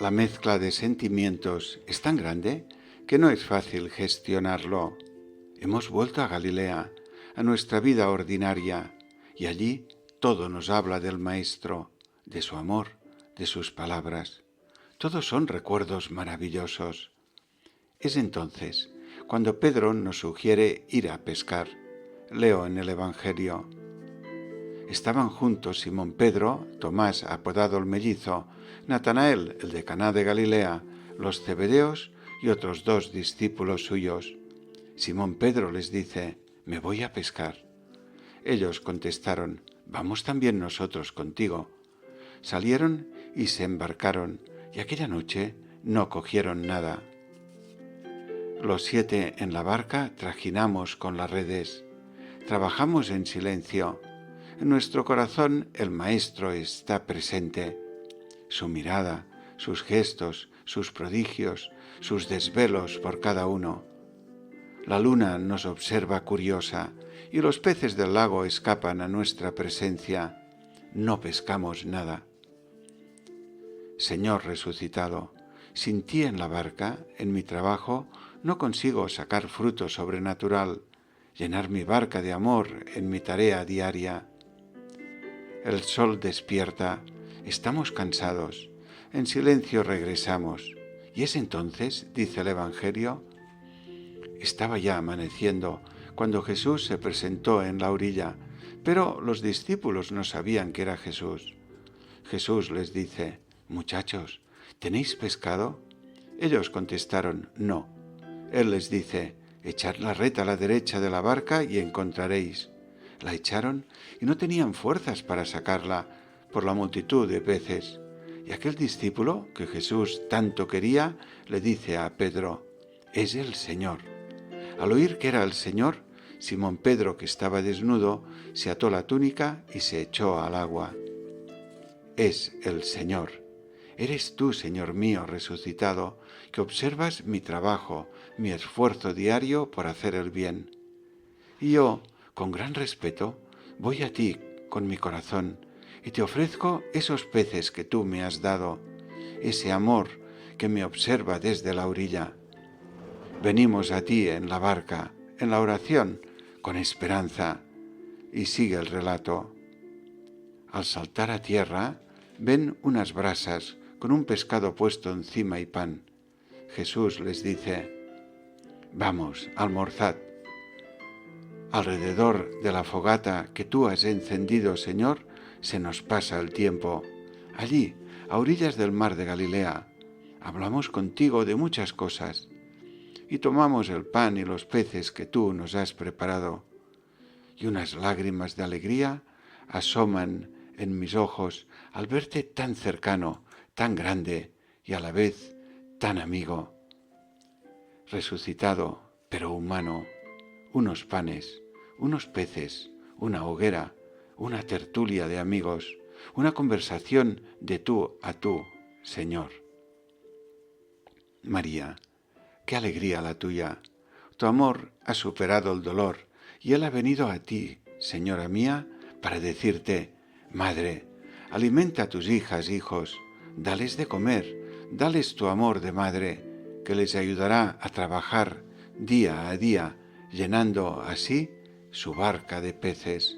La mezcla de sentimientos es tan grande que no es fácil gestionarlo. Hemos vuelto a Galilea, a nuestra vida ordinaria, y allí todo nos habla del Maestro, de su amor, de sus palabras. Todos son recuerdos maravillosos. Es entonces cuando Pedro nos sugiere ir a pescar. Leo en el Evangelio. Estaban juntos Simón Pedro, Tomás apodado el mellizo, Natanael, el de Caná de Galilea, los Zebedeos y otros 2 discípulos suyos. Simón Pedro les dice: «Me voy a pescar». Ellos contestaron: «Vamos también nosotros contigo». Salieron y se embarcaron, y aquella noche no cogieron nada. Los 7 en la barca trajinamos con las redes. Trabajamos en silencio. En nuestro corazón el Maestro está presente. Su mirada, sus gestos, sus prodigios, sus desvelos por cada uno. La luna nos observa curiosa y los peces del lago escapan a nuestra presencia. No pescamos nada. Señor resucitado, sin ti en la barca, en mi trabajo, no consigo sacar fruto sobrenatural, llenar mi barca de amor en mi tarea diaria. El sol despierta, estamos cansados, en silencio regresamos. Y es entonces, dice el Evangelio, estaba ya amaneciendo cuando Jesús se presentó en la orilla, pero los discípulos no sabían que era Jesús. Jesús les dice: «Muchachos, ¿tenéis pescado?». Ellos contestaron: «No». Él les dice: «Echad la red a la derecha de la barca y encontraréis». La echaron y no tenían fuerzas para sacarla por la multitud de peces. Y aquel discípulo que Jesús tanto quería le dice a Pedro: «Es el Señor». Al oír que era el Señor, Simón Pedro, que estaba desnudo, se ató la túnica y se echó al agua. Es el Señor. Eres tú, Señor mío resucitado, que observas mi trabajo, mi esfuerzo diario por hacer el bien. Y yo, con gran respeto, voy a ti con mi corazón y te ofrezco esos peces que tú me has dado, ese amor que me observa desde la orilla. Venimos a ti en la barca, en la oración, con esperanza. Y sigue el relato. Al saltar a tierra, ven unas brasas con un pescado puesto encima y pan. Jesús les dice: «Vamos, almorzad». Alrededor de la fogata que tú has encendido, Señor, se nos pasa el tiempo. Allí, a orillas del mar de Galilea, hablamos contigo de muchas cosas y tomamos el pan y los peces que tú nos has preparado. Y unas lágrimas de alegría asoman en mis ojos al verte tan cercano, tan grande y a la vez tan amigo. Resucitado, pero humano, unos panes, unos peces, una hoguera, una tertulia de amigos, una conversación de tú a tú, Señor. María, qué alegría la tuya. Tu amor ha superado el dolor y Él ha venido a ti, Señora mía, para decirte: Madre, alimenta a tus hijas, hijos, dales de comer, dales tu amor de madre, que les ayudará a trabajar día a día, llenando así su barca de peces.